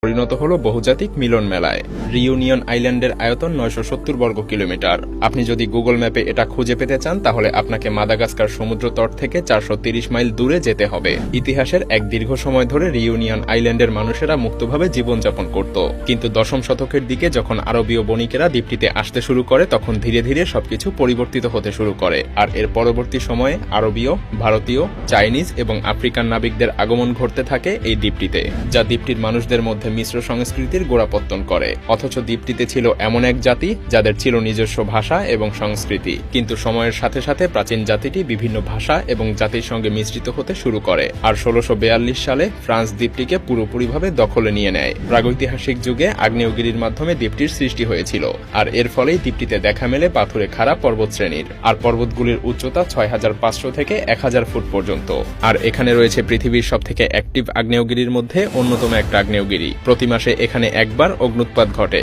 পরিণত হল বহুজাতিক মিলন মেলায়। রিউনিয়ন আইল্যান্ডের আয়তন 970 বর্গ কিলোমিটার। আপনি যদি গুগল ম্যাপে এটা খুঁজে পেতে চান তাহলে আপনাকে মাদাগাস্কার সমুদ্র তট থেকে 430 মাইল দূরে যেতে হবে। ইতিহাসের এক দীর্ঘ সময় ধরে রিউনিয়ন আইল্যান্ডের মানুষেরা মুক্তভাবে জীবনযাপন করত, কিন্তু দশম শতকের দিকে যখন আরবীয় বণিকেরা দ্বীপটিতে আসতে শুরু করে তখন ধীরে ধীরে সবকিছু পরিবর্তিত হতে শুরু করে। আর এর পরবর্তী সময়ে আরবীয়, ভারতীয়, চাইনিজ এবং আফ্রিকান নাবিকদের আগমন ঘটতে থাকে এই দ্বীপটিতে, যা দ্বীপটির মানুষদের মধ্যে মিশ্র সংস্কৃতির গোড়াপত্তন করে। অথচ দ্বীপটিতে ছিল এমন এক জাতি যাদের ছিল নিজস্ব ভাষা এবং সংস্কৃতি, কিন্তু সময়ের সাথে সাথে প্রাচীন জাতিটি বিভিন্ন ভাষা এবং জাতির সঙ্গে মিশ্রিত হতে শুরু করে। আর 1642 সালে ফ্রান্স দ্বীপটিকে পুরোপুরিভাবে দখলে নিয়ে নেয়। প্রাগৈতিহাসিক যুগে আগ্নেয়গিরির মাধ্যমে দ্বীপটির সৃষ্টি হয়েছিল, আর এর ফলেই দ্বীপটিতে দেখা মেলে পাথুরে খাড়া পর্বত শ্রেণীর। আর পর্বতগুলির উচ্চতা 6500 থেকে 1000 ফুট পর্যন্ত। আর এখানে রয়েছে পৃথিবীর সবথেকে অ্যাক্টিভ আগ্নেয়গিরির মধ্যে অন্যতম একটা আগ্নেয়গিরি। প্রতি মাসে এখানে একবার অগ্ন্যুৎপাত ঘটে।